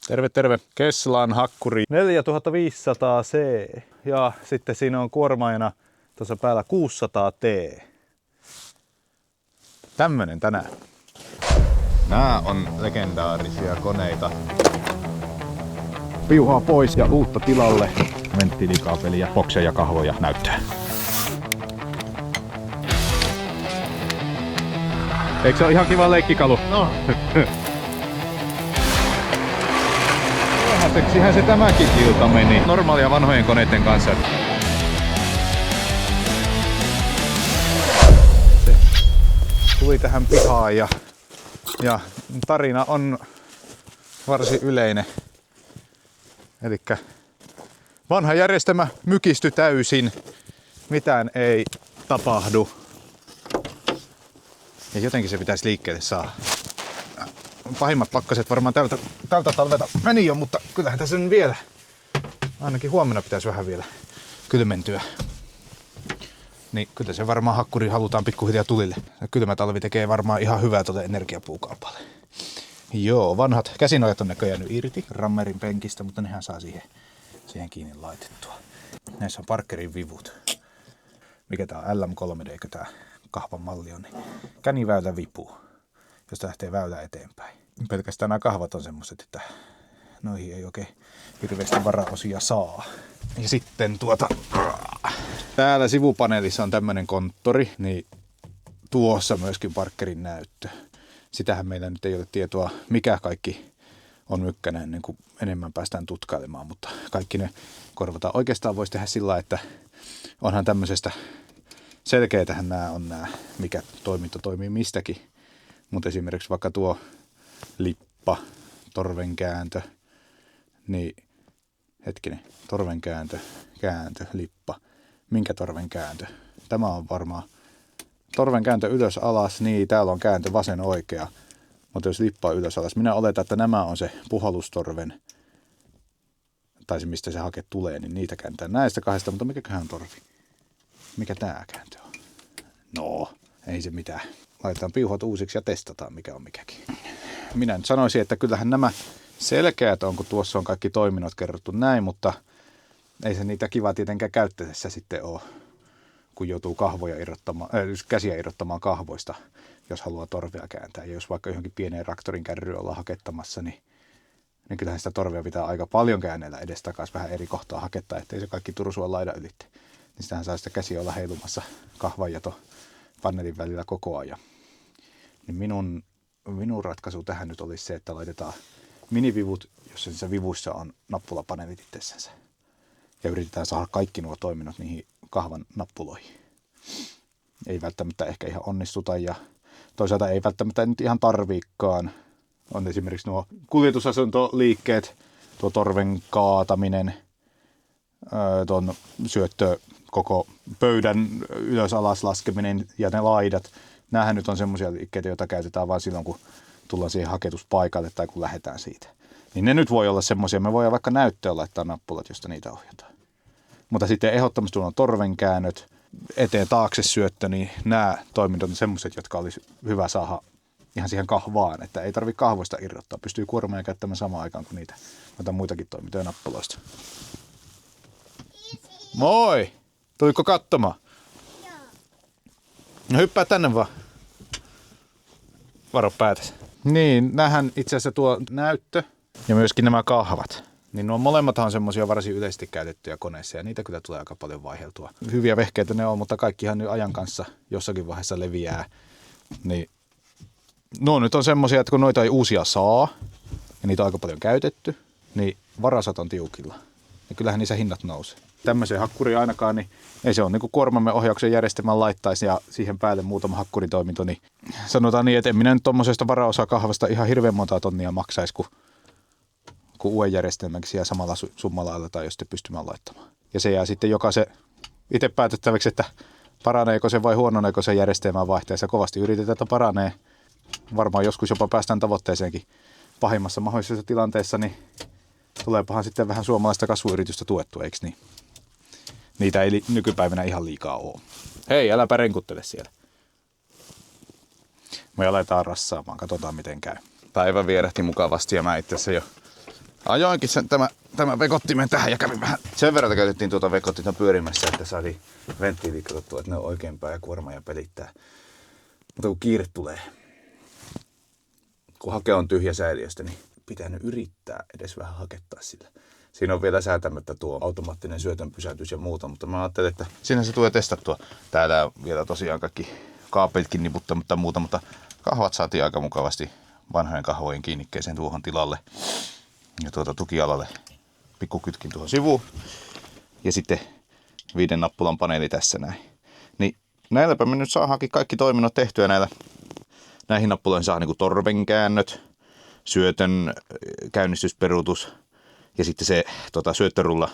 Terve, terve. Kesslan hakkuri 4500C ja sitten siinä on kuormaajana tuossa päällä 600T. Tämmönen tänään. Nää on legendaarisia koneita. Piuhaa pois ja uutta tilalle. Venttiilikaapelia, bokseja, kahvoja näyttää. Eikö se ole ihan kiva leikkikalu? No. Vähäiseksihän se tämäkin ilta meni. Normaalia vanhojen koneiden kanssa. Se tuli tähän pihaan ja tarina on varsin yleinen. Elikkä vanha järjestelmä mykistyi täysin. Mitään ei tapahdu. Ja jotenkin se pitäisi liikkeelle saada. Pahimmat pakkaset varmaan tältä talvelta meni jo, mutta kyllähän tässä nyt vielä. Ainakin huomenna pitäisi vähän vielä kylmentyä. Niin kyllä se varmaan hakkuri halutaan pikkuhiljaa tulille. Kylmä talvi tekee varmaan ihan hyvää tuolle energiapuukaupalle. Joo, vanhat käsinojat on näköjään jäänyt irti Rammerin penkistä, mutta nehän saa siihen kiinni laitettua. Näissä on Parkerin vivut. Mikä tää on? LM3D, eikö tää kahvan malli on? Niin käniväylä vipu, josta lähtee väylä eteenpäin. Pelkästään nämä kahvat on semmoset, että noihin ei oikein hirveästi varaosia saa. Ja sitten täällä sivupaneelissa on tämmönen konttori, niin tuossa myöskin Parkerin näyttö. Sitähän meillä nyt ei ole tietoa, mikä kaikki on mykkäinen ennen kuin enemmän päästään tutkailemaan, mutta kaikki ne korvataan. Oikeastaan voisi tehdä sillä, että onhan tämmöisestä selkeätähän nämä on mikä toiminto toimii mistäkin. Mutta esimerkiksi vaikka tuo lippa, torvenkääntö, niin hetkinen, torvenkääntö, kääntö, lippa. Minkä torvenkääntö? Tämä on varmaan torvenkääntö ylös alas, niin täällä on kääntö vasen oikea. Mutta jos lippa on ylös alas, minä oletan, että nämä on se puhallustorven, tai se mistä se hake tulee, niin niitä kääntää näistä kahdesta, mutta mikäköhän on torvi? Mikä tää kääntö on? No, ei se mitään. Laitetaan piuhat uusiksi ja testataan mikä on mikäkin. Minä nyt sanoisin, että kyllähän nämä selkeät on, kun tuossa on kaikki toiminnot kerrottu näin, mutta ei se niitä kiva tietenkään käyttäessä sitten ole, kun joutuu käsiä irrottamaan kahvoista, jos haluaa torvea kääntää. Ja jos vaikka johonkin pieneen traktorin kärryyn ollaan hakettamassa, niin kyllähän sitä torvea pitää aika paljon käännellä edestakaisin vähän eri kohtaa hakettaa, ettei se kaikki tursua laidan ylitte. Niin sitähän saa sitä käsiä olla heilumassa kahvan ja paneelin välillä koko ajan. Niin minun ratkaisu tähän nyt olisi se, että laitetaan minivivut, jossa niissä vivuissa on nappulapaneelit itsessänsä. Ja yritetään saada kaikki nuo toiminnot niihin kahvan nappuloihin. Ei välttämättä ehkä ihan onnistuta ja toisaalta ei välttämättä nyt ihan tarviikaan. On esimerkiksi nuo kuljetusasuntoliikkeet, tuo torven kaataminen, tuon koko pöydän ylös alas laskeminen ja ne laidat. Nämähän nyt on semmoisia liikkeitä, joita käytetään vain silloin, kun tullaan siihen haketuspaikalle tai kun lähdetään siitä. Niin ne nyt voi olla semmoisia, me voidaan vaikka näyttöön laittaa nappulat, josta niitä ohjataan. Mutta sitten ehdottomasti on torvenkäännöt, eteen taakse syöttö, niin nämä toiminnot on semmoiset, jotka olisi hyvä saada ihan siihen kahvaan, että ei tarvitse kahvoista irrottaa. Pystyy kuormaa käyttämään samaan aikaan kuin niitä muitakin toimintoja nappuloista. Moi! Tuliko katsomaan? Joo. No hyppää tänne vaan. Varo päätäsi. Niin, näähän itse asiassa tuo näyttö ja myöskin nämä kahvat. Niin nuo molemmat on semmoisia varsin yleisesti käytettyjä koneissa ja niitä kyllä tulee aika paljon vaiheltua. Hyviä vehkeitä ne on, mutta kaikkihan nyt ajan kanssa jossakin vaiheessa leviää. Niin, nuo nyt on semmoisia, että kun noita ei uusia saa ja niitä on aika paljon käytetty, niin varasat on tiukilla. Ja kyllähän niissä hinnat nousee. Tämmöiseen hakkuriin ainakaan, niin ei se ole niin kuin kuormamme ohjauksen järjestelmän laittaisi ja siihen päälle muutama hakkuritoiminto, niin sanotaan niin, että en minä nyt tuommoisesta varaosa kahvasta ihan hirveän monta tonnia maksaisi, kun uuden järjestelmänkin siellä samalla summalla aletaan jo sitten pystymään laittamaan. Ja se jää sitten jokaisen itse päätettäväksi, että paraneeko se vai huononeeko se järjestelmän vaihteessa. Kovasti yritetään, että paranee. Varmaan joskus jopa päästään tavoitteeseenkin pahimmassa mahdollisessa tilanteessa, niin tuleepahan sitten vähän suomalaista kasvuyritystä tuettua, eikö niin? Niitä ei nykypäivänä ihan liikaa ole. Hei, äläpä renkuttele siellä. Me aletaan rassaamaan, katsotaan miten käy. Päivä vierähti mukavasti ja mä itse asiassa jo Ajoinkin tämä vekottimen tähän ja kävin vähän. Sen verran käytettiin tuota vekottinta pyörimässä, että saatiin venttiilit katsottua, että ne on oikeinpäin ja kuorma ja pelittää. Mutta kun kiire tulee, kun hake on tyhjä säiliöstä, niin pitää nyt yrittää edes vähän hakettaa sillä. Siinä on vielä säätämättä tuo automaattinen syötön pysäytys ja muuta, mutta mä ajattelin, että siinä se tulee testattua. Täällä on vielä tosiaan kaikki kaapelitkin niputtamatta muuta, mutta kahvat saatiin aika mukavasti vanhojen kahvojen kiinnikkeeseen tuohon tilalle. Ja tukialalle pikkukytkin tuohon sivuun. Ja sitten 5 nappulan paneeli tässä näin. Niin näilläpä me nyt saadaankin kaikki toiminnot tehtyä näillä. Näihin nappuloihin saa niinku torven käännöt, syötön käynnistysperuutus ja sitten se syöttörulla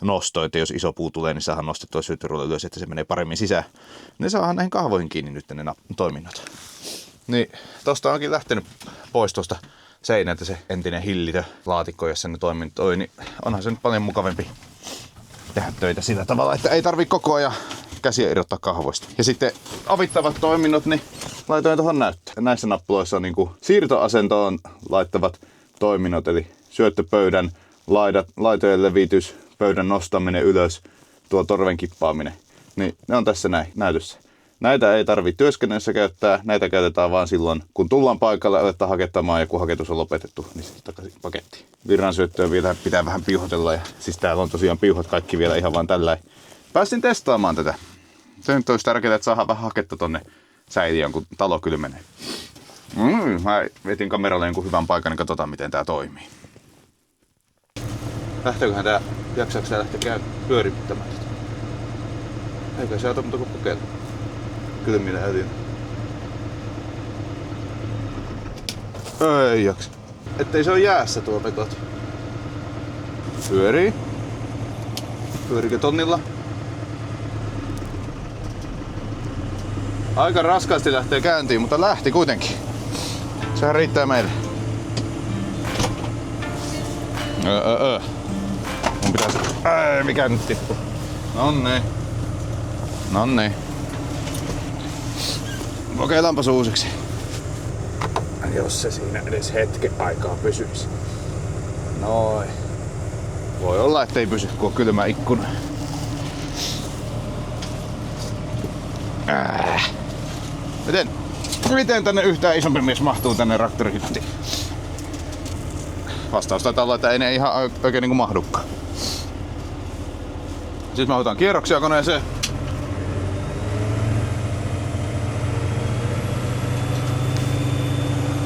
nosto, että jos iso puu tulee, niin saadaan nostettua syöttörulla ylös, että se menee paremmin sisään. Ne saadaan näihin kahvoihin kiinni nyt ne toiminnot. Niin tosta onkin lähtenyt pois tuosta seinältä se entinen hillitölaatikko, jossa ne toiminnot oli, niin onhan se nyt paljon mukavampi tehdä töitä sillä tavalla, että ei tarvi koko ajan käsiä irrottaa kahvoista. Ja sitten avittavat toiminnot, niin laitoin tuohon näyttöön. Näissä nappuloissa on niinku siirtoasentoon laittavat toiminnot, eli syöttöpöydän, laitojen levitys, pöydän nostaminen ylös, tuo torven kippaaminen. Niin ne on tässä näin näytössä. Näitä ei tarvitse työskennellessä käyttää, näitä käytetään vaan silloin, kun tullaan paikalle, aletaan hakettamaan ja kun haketus on lopetettu, niin sitten takaisin pakettiin. Virransyöttöä vielä pitää vähän piuhotella ja siis täällä on tosiaan piuhat kaikki vielä ihan vaan tällä. Päästin testaamaan tätä. Se nyt olisi tärkeää, että saadaan vähän haketta tonne säiliöön, kun talo kylmenee. Mä vetin kameralle jonkun hyvän paikan, niin katsotaan miten tää toimii. Lähteeköhän tää, jaksaako tää lähteä pyörittämään tätä? Eikä se auta muuta kuin kokeilla. Kylmillä öljyllä. Ei jaksa. Ettei se ole jäässä tuo vekot. Pyörii. Pyörikö tonnilla? Aika raskaasti lähtee käyntiin, mutta lähti kuitenkin. Sehän riittää meille. Mun pitäisi... mikä nyt tippuu? Nonni. Kokeillaanpas uusiksi. Jos se siinä edes hetken aikaa pysyisi. Noin. Voi olla, ettei pysy, kun on kylmä ikkuna. Miten tänne yhtään isompi mies mahtuu tänne traktorihyttiin? Vastaus taitaa olla, että ei ne ihan oikein niinku mahdukaan. Sitten mä otan kierroksia koneeseen.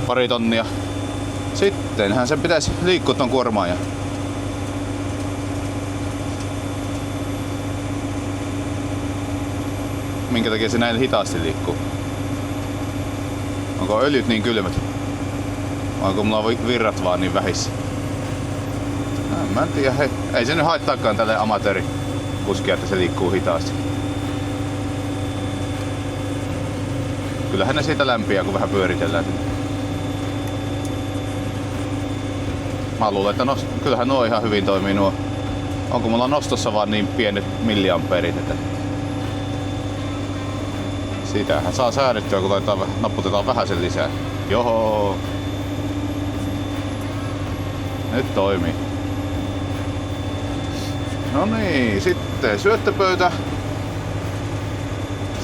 Pari tonnia. Sittenhän sen pitäisi liikkua ton kuormaan. Minkä takia se näin hitaasti liikkuu? Onko öljyt niin kylmät? Vai onko mulla virrat vaan niin vähissä? Mä en tiedä, hei. Ei se nyt haittaakaan tälle amatöörikuskia, että se liikkuu hitaasti. Kyllähän ne siitä lämpiää, kun vähän pyöritellään. Mä luulen, että kyllähän nuo ihan hyvin toimii nuo. Onko mulla nostossa vaan niin pienet milliampeerit, että siitähän saa säädettyä, kun napputetaan vähän sen lisää. Joho! Nyt toimii. No niin, sitten syöttöpöytä.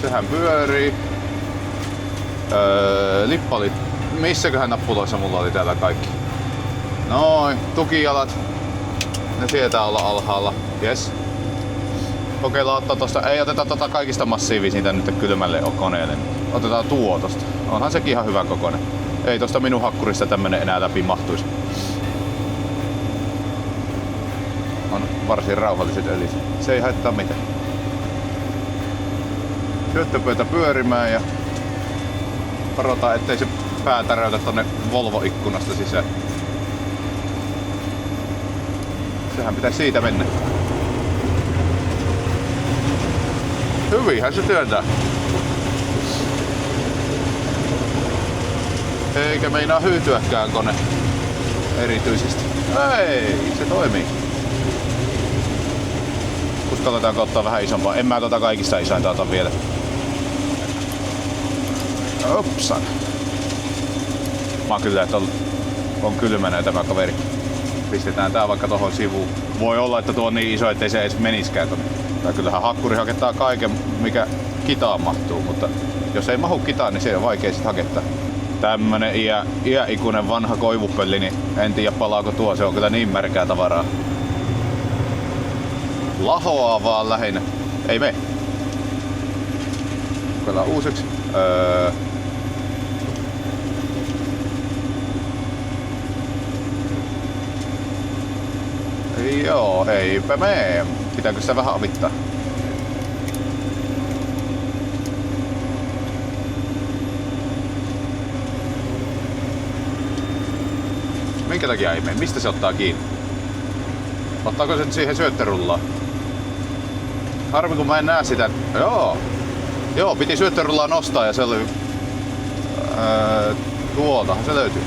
Sehän pyörii. Lippalit. Missäköhän nappuloissa mulla oli täällä kaikki? Noin, tukijalat. Ne sietää olla alhaalla. Jes. Kokeillaan ottaa tosta. Ei oteta tota kaikista massiivisinta nyt kylmälle koneelle. Otetaan tuo tosta. Onhan sekin ihan hyvä kokoinen. Ei tosta minun hakkurista tämmönen enää läpi mahtuisi. On varsin rauhalliset öljyt. Se ei haittaa mitään. Syöttöpöytä pyörimään ja varotaan, ettei se pää täräytä tonne Volvo-ikkunasta sisään. Sehän pitäisi siitä mennä. Hyvinhän se työntää. Eikä meinaa hyytyäkään kone erityisesti. Ei, se toimii. Uskalletaanko ottaa vähän isompaa? En mä tota kaikista isointa ota vielä. Opsan. Mä oon kyllä, että on kylmänä tämä kaveri. pistetään tää vaikka tohon sivuun. Voi olla, että tuo on niin iso, ettei se edes meniskään tonne. Tai kyllähän hakkuri hakettaa kaiken, mikä kitaan mahtuu, mutta jos ei mahu kitaan, niin se on vaikea sit hakettaa. Tämmönen iäikuinen vanha koivupölli, niin en tiedä palaako tuo, se on kyllä niin märkää tavaraa. Lahoaa vaan lähinnä. Ei me. Kokeillaan uusiksi. Joo, eipä mee. Pitääkö sitä vähän avittaa? Minkä takia ei mene? Mistä se ottaa kiinni? Ottaako se siihen syöttörullaan? Harmi kun mä en näe sitä. Joo, piti syöttörullaa nostaa ja se oli... tuoltahan se löytyy.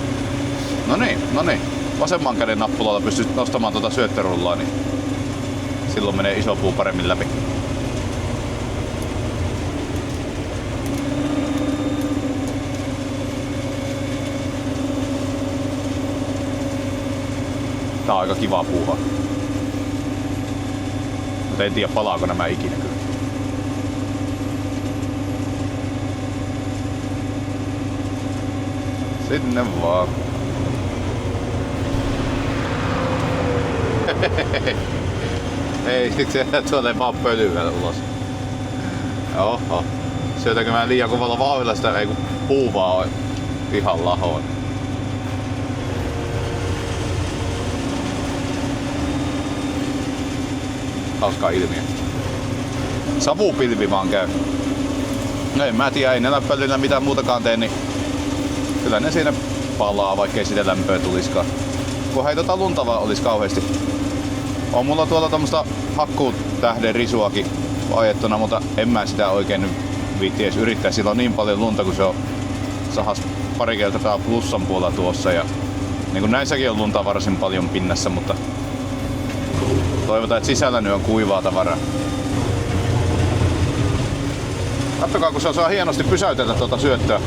No niin. Vasemman käden nappulalla pystyt nostamaan tuota syöttörullaa, niin silloin menee iso puu paremmin läpi. Tää on aika kivaa puuhaa. Mutta en tiedä palaako nämä ikinä kyllä. Sinne vaan. Ei, se tuolle vaan pölyä ulos. Oho. Syötäkö mä liian kovalla vauhdilla sitä, ei kun puu vaan on ihan lahoon. Hauska ilmiö. Savupilvi vaan käy. No en mä tiedä, ei ne lämpöillä mitään muutakaan tee, niin kyllä ne siinä palaa, vaikkei sitä lämpöä tuliskaan. Kun ei tota lunta vaan olis kauheesti. On mulla tuolla tommosta hakkuutähden risuakin ajettuna, mutta en mä sitä oikein nyt viitti edes yrittää. Sillä on niin paljon lunta, kun se on sahas pari kertaa plussan puolella tuossa. Ja niin kuin näissäkin on lunta varsin paljon pinnassa, mutta toivotaan, että sisällä nyt on kuivaa tavaraa. Kattokaa, kun se osaa hienosti pysäytellä tuota syöttöä.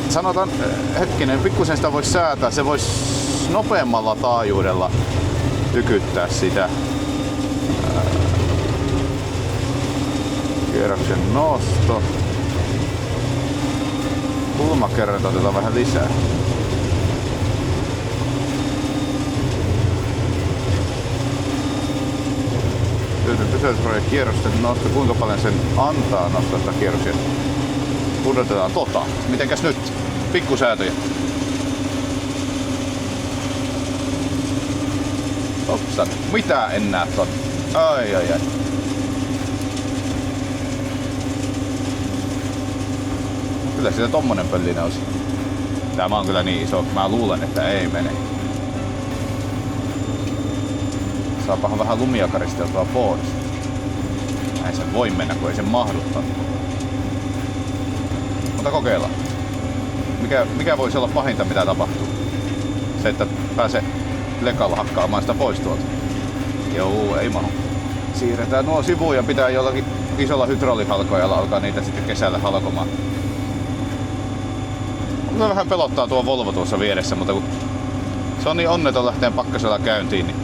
Sanotaan, hetkinen, pikkusen sitä voisi säätää. Se voisi nopeammalla taajuudella tykyttää sitä. Kierroksen nosto. Kulmakerrat otetaan vähän lisää. Pysäytysraja kierrosten nosto. Kuinka paljon sen antaa nostaa sitä kierroksia? Pudotetaan tota. Mitenkäs nyt? Pikkusäätöjä. Opsan. Mitä en näe ton? Ai. Kyllä sitä tommonen pöllinen olisi. Tämä on kyllä niin iso. Mä luulen, että ei mene. Saapahan vähän lumia karisteltua pois. Näin se voi mennä, kun ei se mahduttaa. Mutta kokeillaan. Mikä voisi olla pahinta, mitä tapahtuu? Se, että pääsee lekalla hakkaamaan sitä pois tuolta. Joo, ei mahu. Siirretään nuo sivuun ja pitää jollakin isolla hydraulihalkojalla alkaa niitä sitten kesällä halkomaan. Mulla vähän pelottaa tuo Volvo tuossa vieressä, mutta kun se on niin onneton lähteen pakkasella käyntiin, niin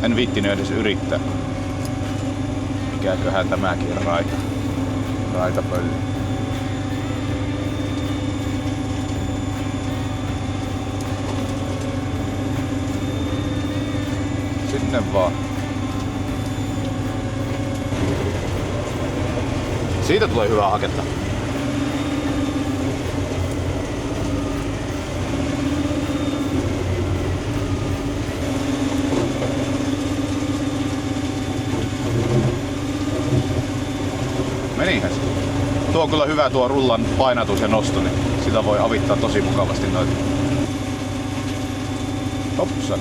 en viittinyt edes yrittää. Mikäköhän tämäkin raitapölli. Sinne vaan. Siitä tulee hyvää haketta. Menihän se. Tuo on kyllä hyvä tuo rullan painatus ja nosto, niin sitä voi avittaa tosi mukavasti noita. Hopsan.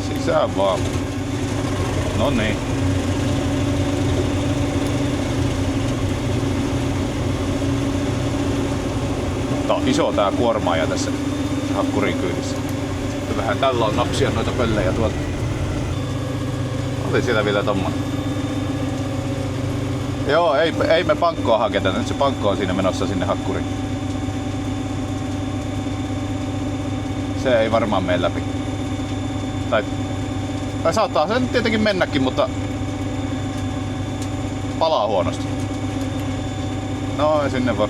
Sisään vaan. No niin. Tää on iso tää kuormaaja tässä hakkurin kyydissä. Vähän tällä on napsia noita pöllejä tuolta. Oli siellä vielä tommonen. Joo, ei me pankkoa haketa. Nyt se pankko on siinä menossa sinne hakkuriin. se ei varmaan mene läpi. Tai saattaa se nyt tietenkin mennäkin, mutta palaa huonosti. No ei sinne voi.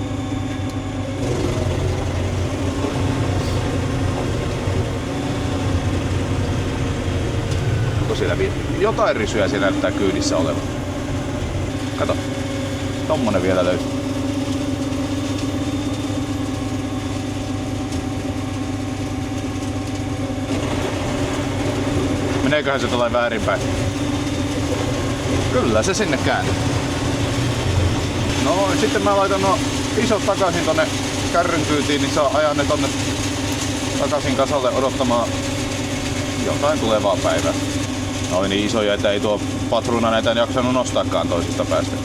Onko siellä jotain rysyä siellä näyttää kyydissä olevan? Kato. Tommonen vielä löytyy. Meneeköhän se tulee väärinpäin? Kyllä se sinne kääntyy. No sitten mä laitan nuo isot takaisin tonne kärryn kyytiin, niin saa ajaa ne tonne takaisin kasalle odottamaan jotain tulevaa päivää. No niin isoja, että ei tuo patruuna näitä jaksanut nostaakaan toisesta päästä.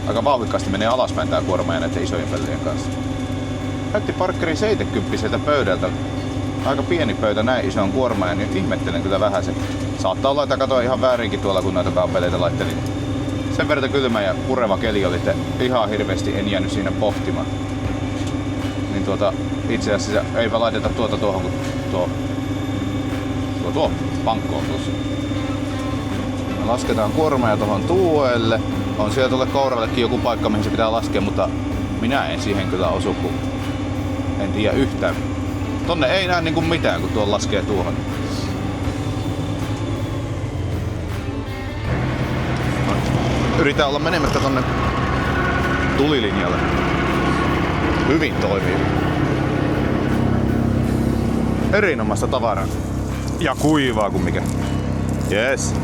Aika vauhikkaasti menee alaspäin tää kuorma ja näiden isojen pellien kanssa. Näytti Parkerin 70 sieltä pöydältä. Aika pieni pöytä näin ison kuorma ja niin ihmettelen kyllä vähän se. Saattaa olla, että katoin ihan väärinkin tuolla kun näitä kaapeleita laittelin. Sen verran kylmä ja pureva keli oli, että ihan hirveästi en jäänyt siinä pohtimaan. Niin itse asiassa eipä laiteta tuota tuohon, kun tuo pankko on tuossa. Me lasketaan kuormaa tuohon tuelle. On siellä tuolle kourallekin joku paikka, mihin se pitää laskea, mutta minä en siihen kyllä osu, kun en tiedä yhtään. Tonne ei näe niinku mitään, kun tuo laskee tuohon. Yritän olla menemättä tonne tulilinjalle. Hyvin toimii. Erinomaista tavaraa. Ja kuivaa kuin mikä. Yes.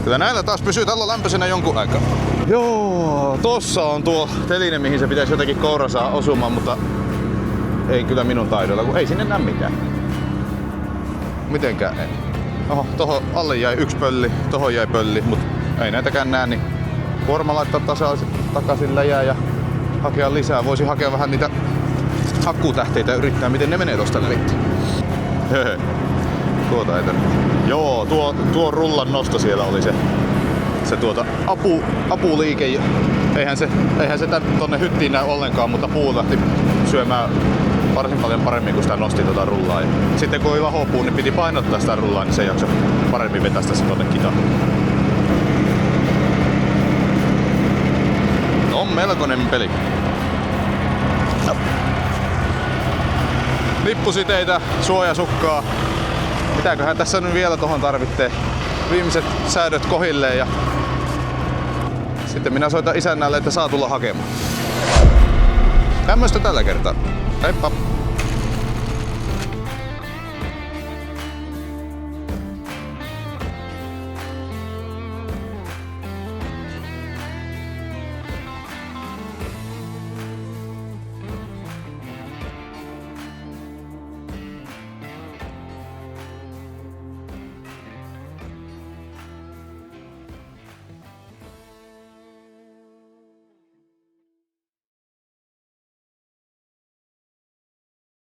Kyllä näillä taas pysyy tällä lämpöisenä jonkun aikaa. Joo, tossa on tuo teline, mihin se pitäisi jotenkin koura saa osumaan, mutta ei kyllä minun taidolla, kun ei sinne näe mitään. Mitenkään en. Oho, tohon alle jäi yksi pölli, tohon jäi pölli, mutta ei näitäkään näe, niin kuorma laittaa takaisin läjää ja hakea lisää. Voisi hakea vähän niitä akkutähteitä ja yrittää miten ne menee tosta lävitse. Höhö. Tuota ei tarvitse. Joo, tuo rullan nosto siellä oli se apuliike. Eihän se tonne hyttiin näy ollenkaan, mutta puu lähti syömään varsin paljon paremmin, kun sitä nosti tuota rullaa. Ja sitten kun oli lahopuu, niin piti painottaa sitä rullaa, niin se jaksoi paremmin vetästä se tonne kitaan. On melkoinen peli. Lippusiteitä, suojasukkaa. Mitäköhän tässä nyt vielä tohon tarvitsee? Viimeiset säädöt kohilleen ja sitten minä soitan isännälle, että saa tulla hakemaan. Tämmöstä tällä kertaa. Heippa!